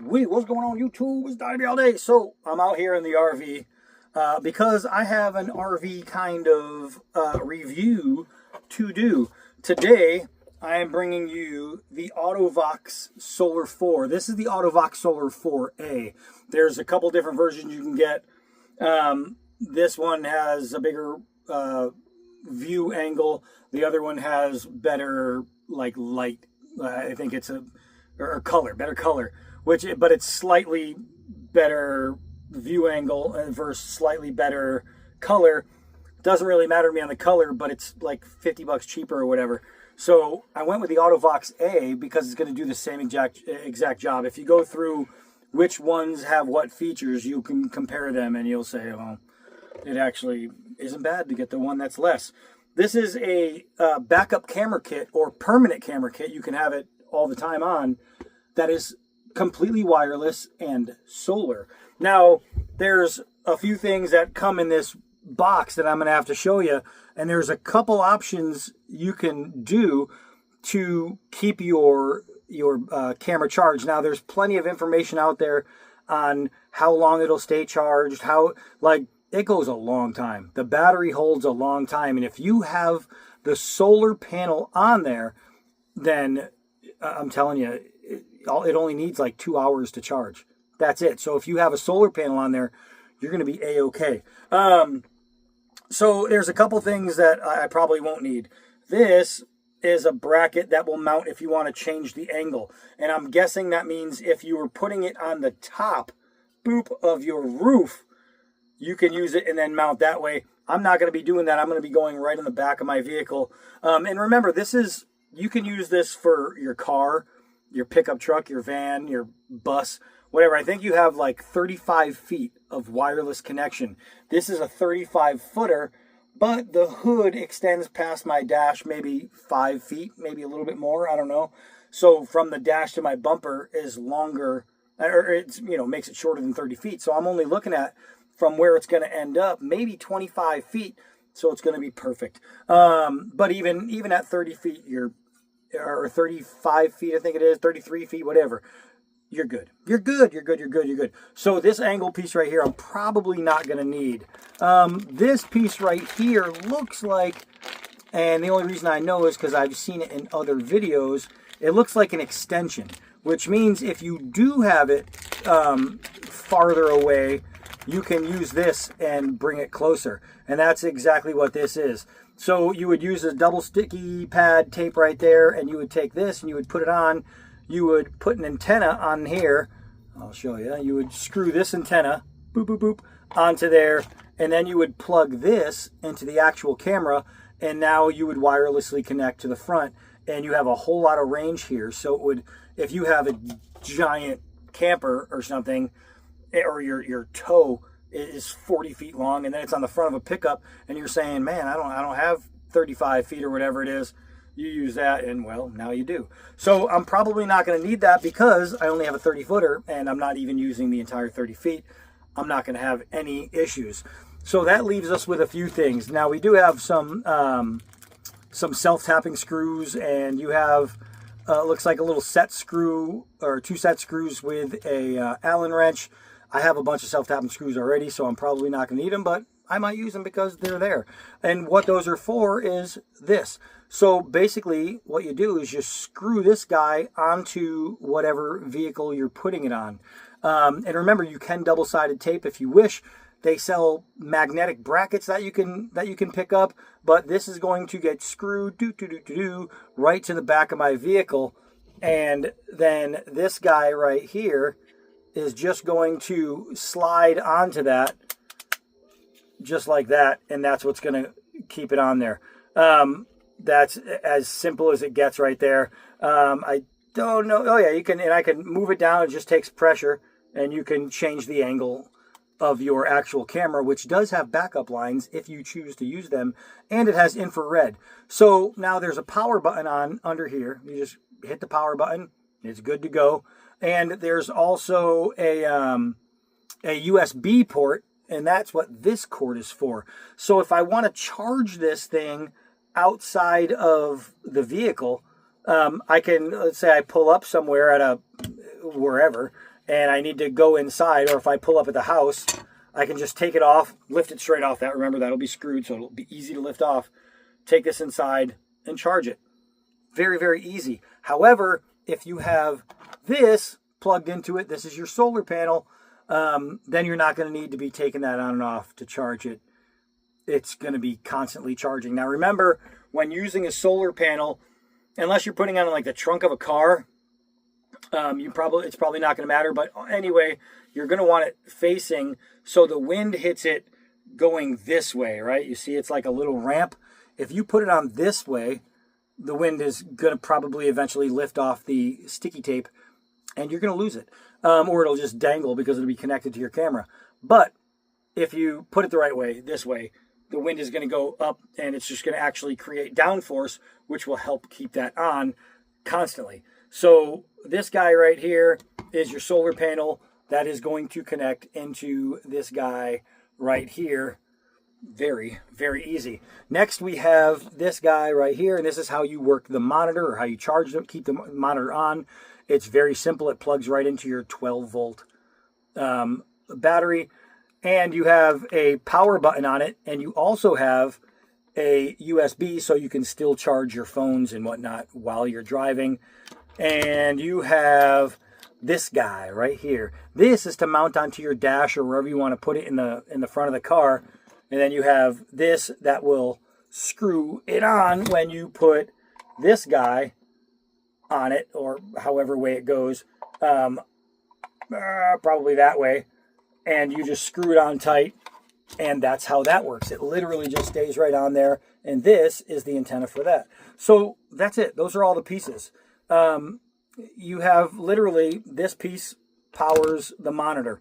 What's going on YouTube? It's Donnie all day. So I'm out here in the RV because I have an RV kind of review to do. Today I am bringing you the Auto-Vox Solar 4. This is the Auto-Vox Solar 4A. There's a couple different versions you can get. This one has a bigger view angle. The other one has better light. I think it's better color. But it's slightly better view angle versus slightly better color. Doesn't really matter to me on the color, but it's like $50 cheaper or whatever. So I went with the Auto-Vox A because it's going to do the same exact job. If you go through which ones have what features, you can compare them and you'll say, well, it actually isn't bad to get the one that's less. This is a backup camera kit or permanent camera kit. You can have it all the time on. That is completely wireless and solar. Now, there's a few things that come in this box that I'm going to have to show you, and there's a couple options you can do to keep your camera charged. Now, there's plenty of information out there on how long it'll stay charged, it goes a long time. The battery holds a long time, and if you have the solar panel on there, then I'm telling you, it only needs like 2 hours to charge. That's it. So if you have a solar panel on there, you're going to be A-okay. So there's a couple things that I probably won't need. This is a bracket that will mount if you want to change the angle. And I'm guessing that means if you were putting it on the top of your roof, you can use it and then mount that way. I'm not going to be doing that. I'm going to be going right in the back of my vehicle. And remember, you can use this for your car, your pickup truck, your van, your bus, whatever. I think you have like 35 feet of wireless connection. This is a 35-footer, but the hood extends past my dash maybe 5 feet, maybe a little bit more, I don't know. So from the dash to my bumper is longer, or it's, makes it shorter than 30 feet. So I'm only looking at from where it's going to end up, maybe 25 feet. So it's going to be perfect. But even at 30 feet, or 35 feet, I think it is, 33 feet, whatever, you're good. You're good. So this angle piece right here, I'm probably not going to need. This piece right here looks like, and the only reason I know is because I've seen it in other videos, it looks like an extension, which means if you do have it farther away, you can use this and bring it closer. And that's exactly what this is. So you would use a double sticky pad tape right there, and you would take this and you would put it on. You would put an antenna on here. I'll show you. You would screw this antenna, boop, boop, boop, onto there, and then you would plug this into the actual camera, and now you would wirelessly connect to the front, and you have a whole lot of range here. So it would, if you have a giant camper or something, or your tow is 40 feet long, and then it's on the front of a pickup, and you're saying, man, I don't have 35 feet or whatever it is. You use that, and well, now you do. So I'm probably not going to need that because I only have a 30-footer, and I'm not even using the entire 30 feet. I'm not going to have any issues. So that leaves us with a few things. Now we do have some self-tapping screws, and you have looks like a little set screw or 2 set screws with a Allen wrench. I have a bunch of self-tapping screws already, so I'm probably not going to need them, but I might use them because they're there. And what those are for is this. So basically, what you do is you screw this guy onto whatever vehicle you're putting it on. And remember, you can double-sided tape if you wish. They sell magnetic brackets that you can pick up, but this is going to get screwed right to the back of my vehicle. And then this guy right here is just going to slide onto that just like that, and that's what's going to keep it on there. That's as simple as it gets right there. I don't know. Oh yeah, you can, and I can move it down. It just takes pressure, and you can change the angle of your actual camera, which does have backup lines if you choose to use them, and it has infrared. So now there's a power button on under here. You just hit the power button. It's good to go. And there's also a USB port, and that's what this cord is for. So if I want to charge this thing outside of the vehicle, I can, let's say I pull up somewhere at wherever, and I need to go inside, or if I pull up at the house, I can just take it off, lift it straight off that. Remember, that'll be screwed, so it'll be easy to lift off. Take this inside and charge it. Very, very easy. However, if you have this plugged into it, this is your solar panel, then you're not going to need to be taking that on and off to charge it. It's going to be constantly charging. Now remember, when using a solar panel, unless you're putting on like the trunk of a car, it's probably not going to matter. But anyway, you're going to want it facing so the wind hits it going this way, right? You see it's like a little ramp. If you put it on this way, the wind is going to probably eventually lift off the sticky tape and you're going to lose it. Or it'll just dangle because it'll be connected to your camera. But if you put it the right way, this way, the wind is going to go up and it's just going to actually create downforce, which will help keep that on constantly. So this guy right here is your solar panel that is going to connect into this guy right here. Very, very easy. Next, we have this guy right here, and this is how you work the monitor or how you charge it, keep the monitor on. It's very simple. It plugs right into your 12-volt battery, and you have a power button on it, and you also have a USB so you can still charge your phones and whatnot while you're driving. And you have this guy right here. This is to mount onto your dash or wherever you want to put it in the front of the car. And then you have this that will screw it on when you put this guy on it, or however way it goes, probably that way. And you just screw it on tight, and that's how that works. It literally just stays right on there, and this is the antenna for that. So that's it. Those are all the pieces. You have literally, this piece powers the monitor.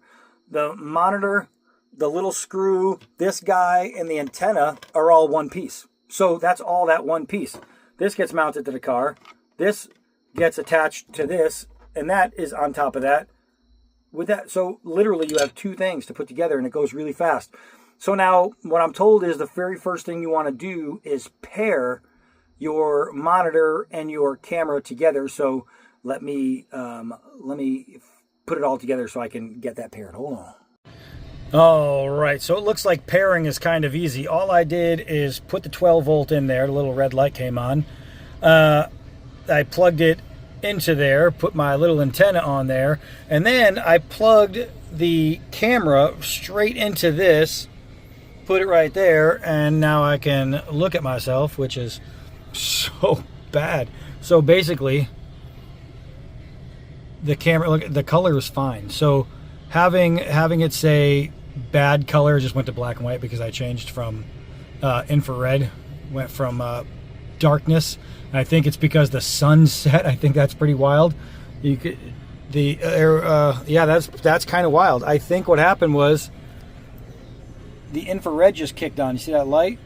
The monitor, the little screw, this guy, and the antenna are all one piece. So that's all that one piece. This gets mounted to the car. This gets attached to this, and that is on top of that. With that, so literally you have two things to put together, and it goes really fast. So now what I'm told is the very first thing you want to do is pair your monitor and your camera together. So let me put it all together so I can get that paired. Hold on. All right, so it looks like pairing is kind of easy. All I did is put the 12 volt in there. The little red light came on. I plugged it into there, put my little antenna on there, and then I plugged the camera straight into this, put it right there, and now I can look at myself, which is so bad. So basically, the camera, look, the color is fine. So having it say bad color, just went to black and white because I changed from infrared, went from darkness. And I think it's because the sun set. I think that's pretty wild. You could, yeah, that's kind of wild. I think what happened was the infrared just kicked on. You see that light?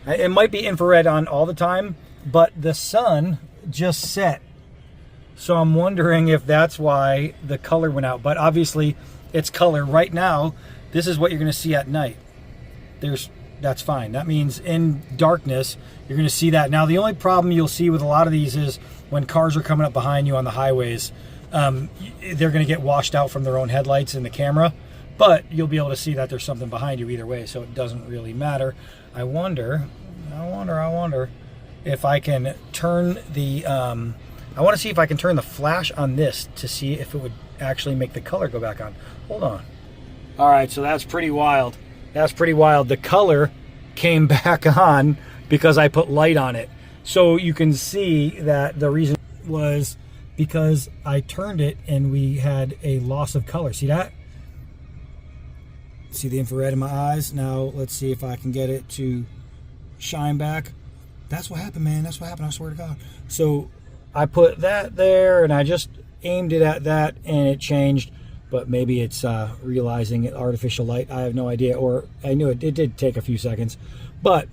It might be infrared on all the time, but the sun just set. So I'm wondering if that's why the color went out. But obviously, it's color. Right now, this is what you're going to see at night. That's fine. That means in darkness, you're going to see that. Now, the only problem you'll see with a lot of these is when cars are coming up behind you on the highways, they're going to get washed out from their own headlights in the camera. But you'll be able to see that there's something behind you either way, so it doesn't really matter. I wonder if I can turn the... I want to see if I can turn the flash on this to see if it would actually make the color go back on. Hold on. All right, so that's pretty wild. That's pretty wild. The color came back on because I put light on it. So you can see that the reason was because I turned it and we had a loss of color. See that? See the infrared in my eyes? Now let's see if I can get it to shine back. That's what happened, man. That's what happened, I swear to God. So I put that there and I just aimed it at that and it changed. But maybe it's realizing artificial light. I have no idea. Or I knew it did take a few seconds. But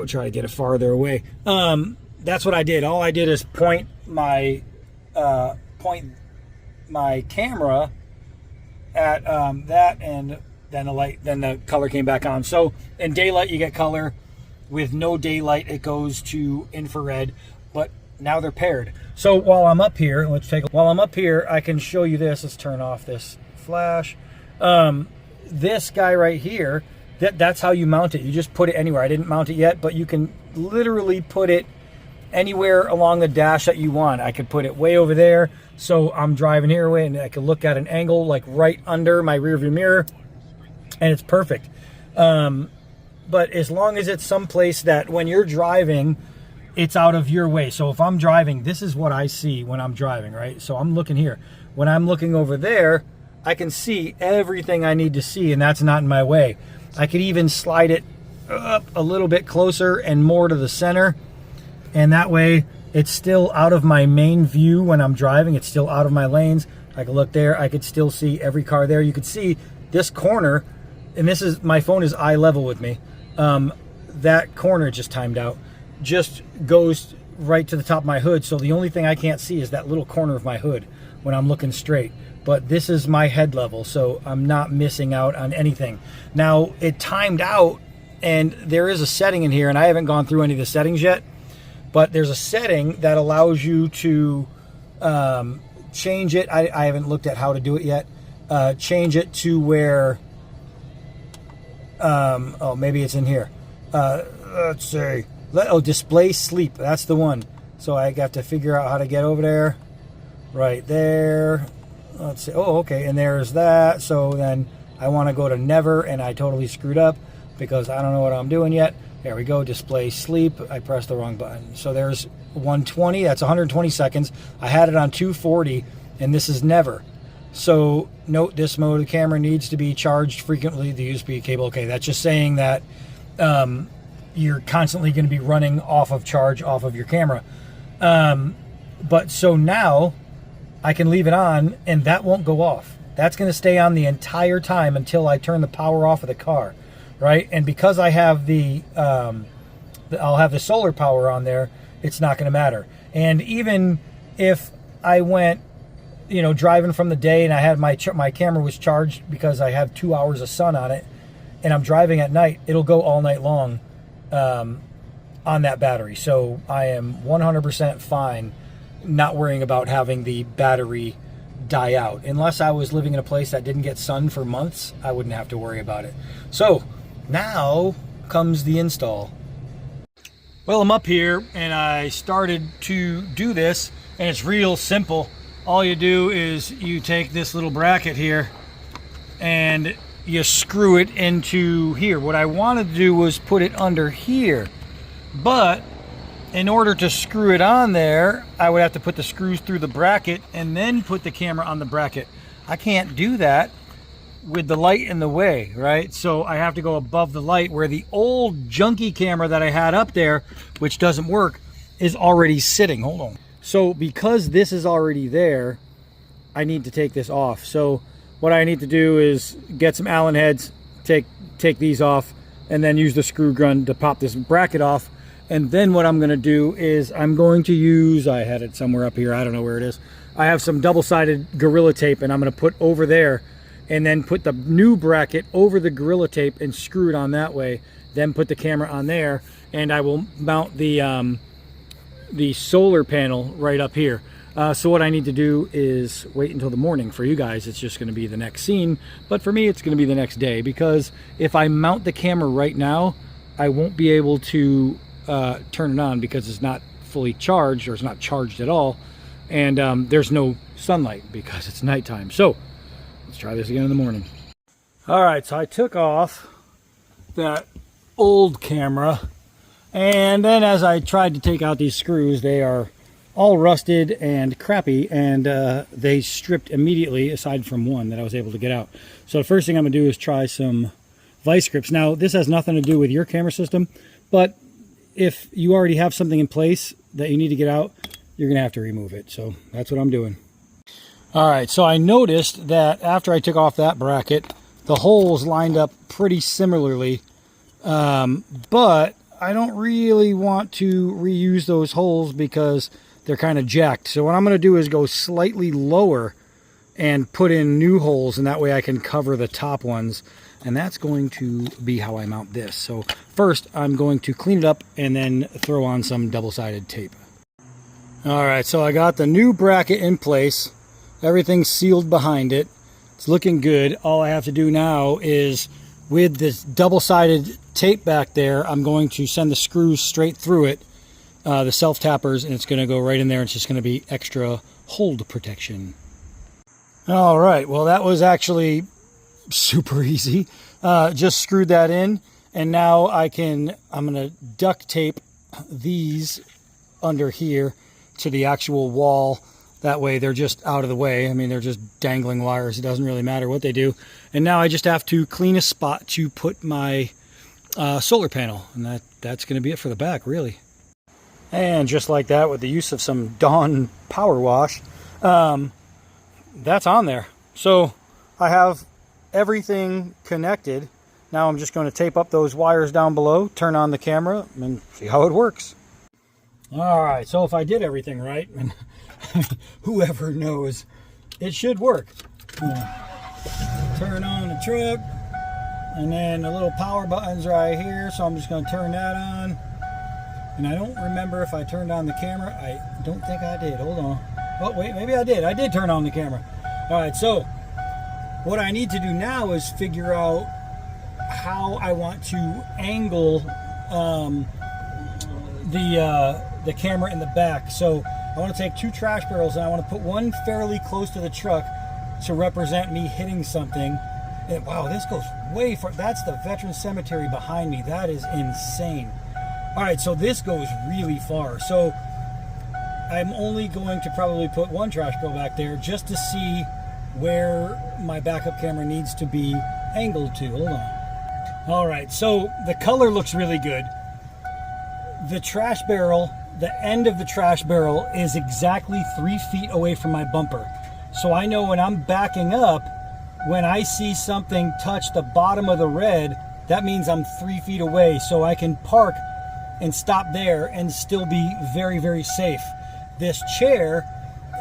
try to get it farther away. That's what I did. All I did is point my camera at that, and then the color came back on. So in daylight you get color. With no daylight it goes to infrared. But now they're paired. So while I'm up here, while I'm up here, I can show you this. Let's turn off this flash. This guy right here, that's how you mount it. You just put it anywhere. I didn't mount it yet, but you can literally put it anywhere along the dash that you want. I could put it way over there, so I'm driving here away, and I can look at an angle like right under my rearview mirror, and it's perfect. But as long as it's someplace that when you're driving, it's out of your way. So if I'm driving, this is what I see when I'm driving, right? So I'm looking here. When I'm looking over there, I can see everything I need to see, and that's not in my way. I could even slide it up a little bit closer and more to the center, and that way it's still out of my main view when I'm driving. It's still out of my lanes. I can look there. I could still see every car there. You could see this corner, and this is, my phone is eye level with me. That corner just timed out, just goes right to the top of my hood. So the only thing I can't see is that little corner of my hood when I'm looking straight. But this is my head level, so I'm not missing out on anything. Now, it timed out, and there is a setting in here, and I haven't gone through any of the settings yet, but there's a setting that allows you to change it. I haven't looked at how to do it yet. Change it to where, oh, maybe it's in here. Let's see. Display sleep. That's the one. So I got to figure out how to get over there. Right there. Let's see. Oh, okay. And there's that. So then I want to go to never, and I totally screwed up because I don't know what I'm doing yet. There we go. Display sleep. I pressed the wrong button. So there's 120. That's 120 seconds. I had it on 240, and this is never. So note this mode of the camera needs to be charged frequently. The USB cable. Okay, that's just saying that you're constantly going to be running off of charge off of your camera. But so now I can leave it on, and that won't go off. That's going to stay on the entire time until I turn the power off of the car, right? And because I have I'll have the solar power on there, it's not going to matter. And even if I went, you know, driving from the day and I had my camera was charged because I have 2 hours of sun on it, and I'm driving at night, it'll go all night long on that battery. So I am 100% fine not worrying about having the battery die out. Unless I was living in a place that didn't get sun for months, I wouldn't have to worry about it. So now comes the install. Well, I'm up here and I started to do this, and it's real simple. All you do is you take this little bracket here and you screw it into here. What I wanted to do was put it under here, but in order to screw it on there, I would have to put the screws through the bracket and then put the camera on the bracket. I can't do that with the light in the way, right? So I have to go above the light, where the old junky camera that I had up there, which doesn't work, is already sitting. Hold on. So because this is already there, I need to take this off. So what I need to do is get some Allen heads, take these off, and then use the screw gun to pop this bracket off. And then what I'm going to do is I'm going to use, I had it somewhere up here, I don't know where it is. I have some double-sided Gorilla Tape, and I'm going to put over there, and then put the new bracket over the Gorilla Tape and screw it on that way. Then put the camera on there, and I will mount the solar panel right up here. So what I need to do is wait until the morning. For you guys, it's just going to be the next scene, but for me, it's going to be the next day, because if I mount the camera right now, I won't be able to turn it on because it's not fully charged, or it's not charged at all, and there's no sunlight because it's nighttime. So let's try this again in the morning. All right, so I took off that old camera, and then as I tried to take out these screws, they are all rusted and crappy, and they stripped immediately, aside from one that I was able to get out. So the first thing I'm gonna do is try some vice grips. Now, this has nothing to do with your camera system, but if you already have something in place that you need to get out, you're gonna have to remove it. So that's what I'm doing. All right, so I noticed that after I took off that bracket, the holes lined up pretty similarly, but I don't really want to reuse those holes because they're kind of jacked. So what I'm gonna do is go slightly lower and put in new holes, and that way I can cover the top ones. And that's going to be how I mount this. So first, I'm going to clean it up and then throw on some double-sided tape. All right, so I got the new bracket in place. Everything's sealed behind it. It's looking good. All I have to do now is, with this double-sided tape back there, I'm going to send the screws straight through it, the self-tappers, and it's going to go right in there. It's just going to be extra hold protection. All right, well, that was actually super easy. Just screwed that in, and now I'm going to duct tape these under here to the actual wall. That way they're just out of the way. I mean, they're just dangling wires. It doesn't really matter what they do. And now I just have to clean a spot to put my solar panel. And that's going to be it for the back, really. And just like that, with the use of some Dawn power wash, that's on there. So I have everything connected. Now I'm just going to tape up those wires down below, turn on the camera, and see how it works. All right, so if I did everything right, and whoever knows, it should work. Turn on the truck, and then the little power button's right here, so I'm just going to turn that on. And I don't remember if I turned on the camera. I don't think I did. Hold on. Oh, wait, maybe I did. I did turn on the camera. All right, so what I need to do now is figure out how I want to angle the camera in the back. So I want to take 2 trash barrels, and I want to put one fairly close to the truck to represent me hitting something. And wow, this goes way far. That's the veteran cemetery behind me. That is insane. All right, so this goes really far. So I'm only going to probably put 1 trash barrel back there just to see where my backup camera needs to be angled to. Hold on. All right, so the color looks really good. The trash barrel, the end of the trash barrel is exactly 3 feet away from my bumper. So I know when I'm backing up, when I see something touch the bottom of the red, that means I'm 3 feet away. So I can park and stop there and still be very, very safe. This chair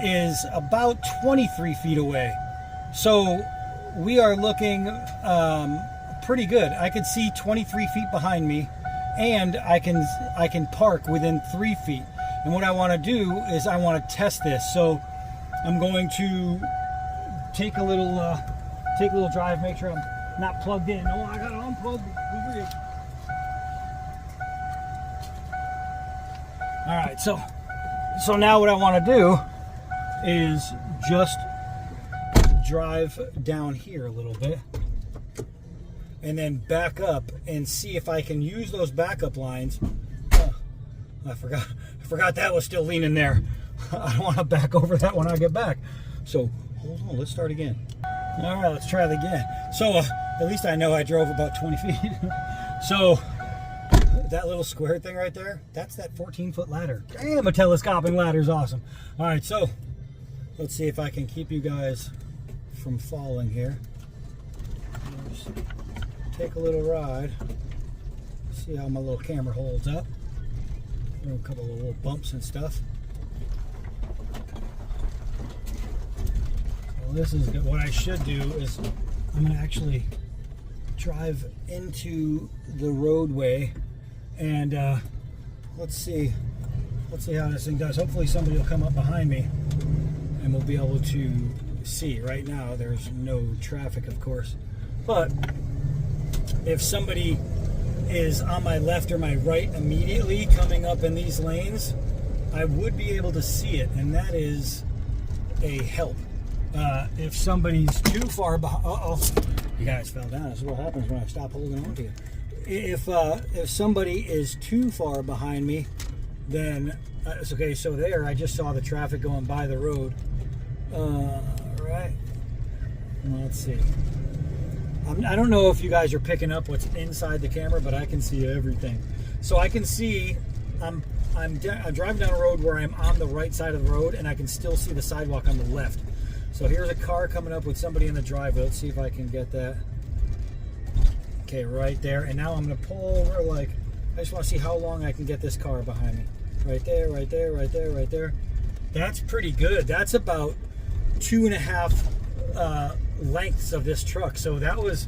is about 23 feet away. So we are looking pretty good. I can see 23 feet behind me, and I can park within 3 feet. And what I want to do is I want to test this. So I'm going to take a little drive, make sure I'm not plugged in. Oh, I got it unplugged. All right, so now what I want to do is just drive down here a little bit and then back up and see if I can use those backup lines. Oh, I forgot that was still leaning there. I don't want to back over that when I get back. So hold on, let's start again. All right, let's try it again. So at least I know I drove about 20 feet. So that little square thing right there, that's that 14-foot ladder. Damn, a telescoping ladder is awesome. All right, so let's see if I can keep you guys from falling here. Just take a little ride. See how my little camera holds up. A couple of little bumps and stuff. So this is good. What I should do is I'm going to actually drive into the roadway. And let's see how this thing does. Hopefully somebody will come up behind me and we'll be able to see. Right now there's no traffic, of course, but if somebody is on my left or my right immediately coming up in these lanes, I would be able to see it, and that is a help. If somebody's too far behind, you guys fell down. This is what happens when I stop holding on to you. If somebody is too far behind me, then it's okay. So there, I just saw the traffic going by the road. Right. Let's see. I don't know if you guys are picking up what's inside the camera, but I can see everything. So I can see I'm driving down a road where I'm on the right side of the road, and I can still see the sidewalk on the left. So here's a car coming up with somebody in the driveway. Let's see if I can get that. Okay, right there. And now I'm going to pull over, like, I just want to see how long I can get this car behind me. Right there, right there, right there, right there. That's pretty good. That's about 2.5 lengths of this truck. So that was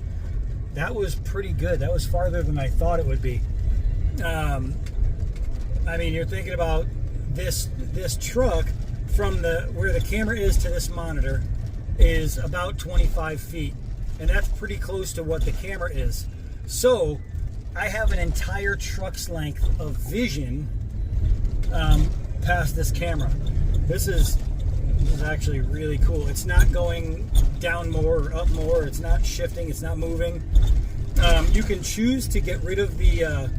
pretty good. That was farther than I thought it would be. I mean, you're thinking about this truck from where the camera is to this monitor is about 25 feet, and that's pretty close to what the camera is. So I have an entire truck's length of vision past this camera. This is actually really cool. It's not going down more or up more. It's not shifting. It's not moving. You can choose to get rid of the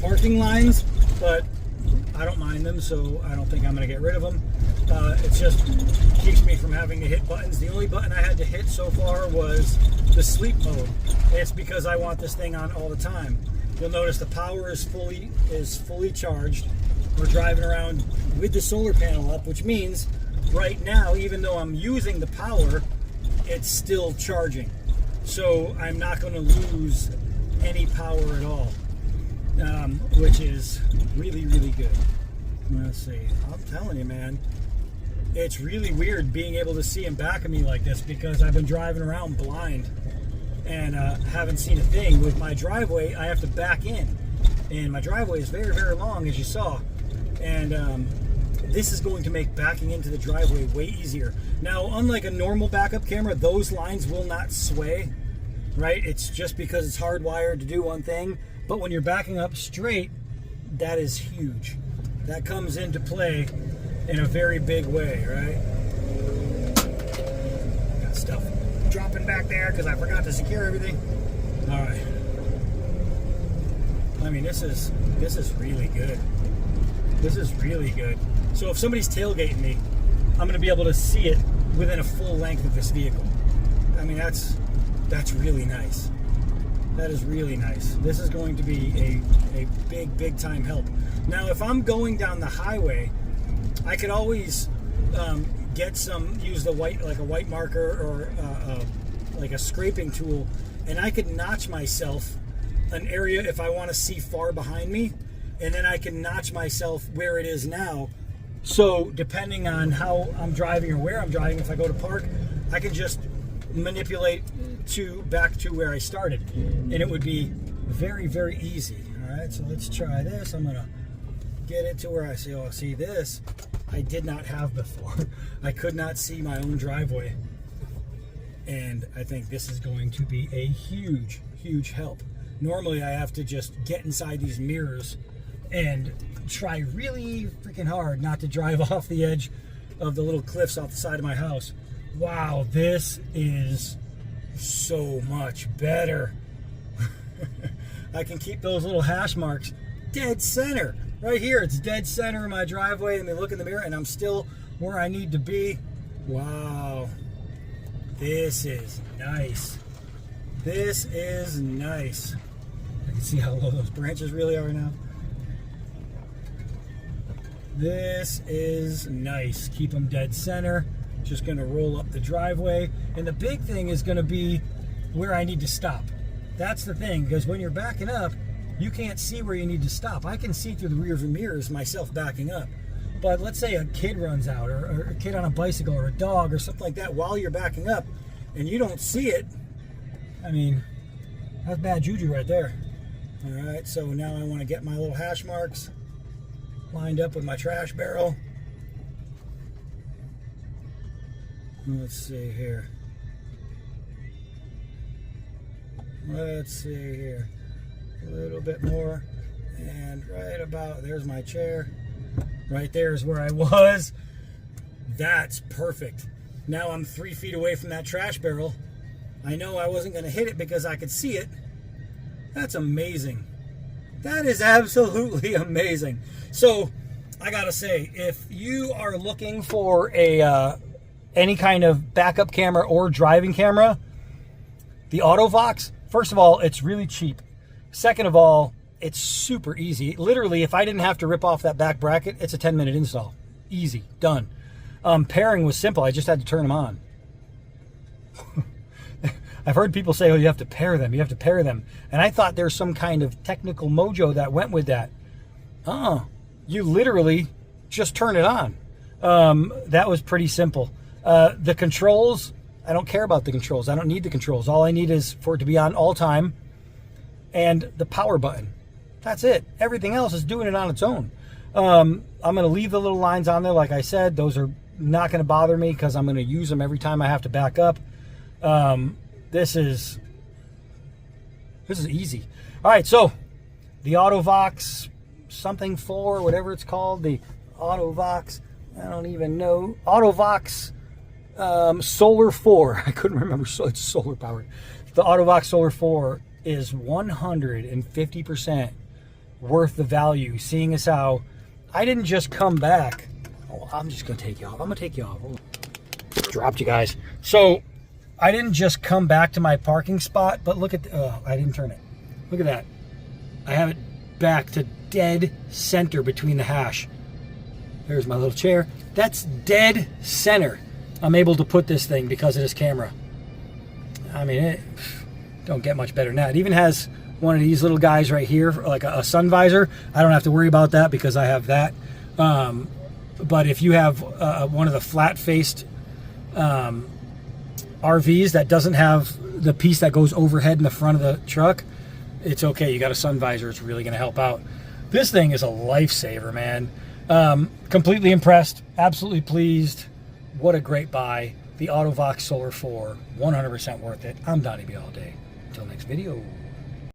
parking lines, but I don't mind them, so I don't think I'm going to get rid of them. It just keeps me from having to hit buttons. The only button I had to hit so far was the sleep mode. It's because I want this thing on all the time. You'll notice the power is fully charged. We're driving around with the solar panel up, which means right now, even though I'm using the power, it's still charging. So I'm not going to lose any power at all, which is really, really good. Let's see. I'm telling you, man, it's really weird being able to see in back of me like this, because I've been driving around blind and haven't seen a thing. With my driveway, I have to back in, and my driveway is very, very long, as you saw. And this is going to make backing into the driveway way easier. Now, unlike a normal backup camera, those lines will not sway, right? It's just because it's hardwired to do one thing. But when you're backing up straight, that is huge. That comes into play in a very big way, right? Got stuff dropping back there because I forgot to secure everything. All right. I mean, this is really good. This is really good. So if somebody's tailgating me, I'm going to be able to see it within a full length of this vehicle. I mean, that's really nice. That is really nice. This is going to be a big time help. Now, if I'm going down the highway, I could always use the white marker or like a scraping tool, and I could notch myself an area if I want to see far behind me, and then I can notch myself where it is now. So depending on how I'm driving or where I'm driving, if I go to park, I can just manipulate back to where I started, and it would be very, very easy. All right, so let's try this. I'm gonna get it to where I see. Oh, see, this I did not have before. I could not see my own driveway, and I think this is going to be a huge help. Normally I have to just get inside these mirrors and try really freaking hard not to drive off the edge of the little cliffs off the side of my house. Wow, this is so much better. I can keep those little hash marks dead center. Right here, it's dead center in my driveway, and they look in the mirror and I'm still where I need to be. Wow, this is nice. This is nice. I can see how low those branches really are now. This is nice. Keep them dead center. Just going to roll up the driveway. And the big thing is going to be where I need to stop. That's the thing, because when you're backing up, you can't see where you need to stop. I can see through the rear view mirrors myself backing up. But let's say a kid runs out, or a kid on a bicycle, or a dog, or something like that while you're backing up, and you don't see it. I mean, that's bad juju right there. All right, so now I want to get my little hash marks lined up with my trash barrel. Let's see here. Let's see here. A little bit more. And right about, there's my chair. Right there is where I was. That's perfect. Now I'm 3 feet away from that trash barrel. I know I wasn't going to hit it because I could see it. That's amazing. That is absolutely amazing. So, I gotta say, if you are looking for any kind of backup camera or driving camera, the Auto-Vox, first of all, it's really cheap. Second of all, it's super easy. Literally, if I didn't have to rip off that back bracket, it's a 10-minute install. Easy, done. Pairing was simple. I just had to turn them on. I've heard people say, oh, you have to pair them. You have to pair them. And I thought there's some kind of technical mojo that went with that. You literally just turn it on. That was pretty simple. The controls, I don't care about the controls. I don't need the controls. All I need is for it to be on all time and the power button. That's it. Everything else is doing it on its own. I'm going to leave the little lines on there. Like I said, those are not going to bother me because I'm going to use them every time I have to back up. This is easy. All right, so the Auto-Vox something 4, whatever it's called, the Auto-Vox, I don't even know, Auto-Vox Solar 4. I couldn't remember, so it's solar powered. The Auto-Vox Solar 4 is 150% worth the value, seeing as how I didn't just come back. Oh, I'm just going to take you off. I'm going to take you off. Oh, dropped you guys. So I didn't just come back to my parking spot, but look at, I didn't turn it. Look at that. I have it back to dead center between the hash. There's my little chair. That's dead center. I'm able to put this thing because of this camera. I mean, it don't get much better than that. It even has one of these little guys right here, like a sun visor. I don't have to worry about that because I have that. But if you have one of the flat-faced RVs that doesn't have the piece that goes overhead in the front of the truck, it's okay. You got a sun visor. It's really going to help out. This thing is a lifesaver, man. Completely impressed. Absolutely pleased. What a great buy. The Auto-Vox Solar 4. 100% worth it. I'm Donnie B all day. Until next video.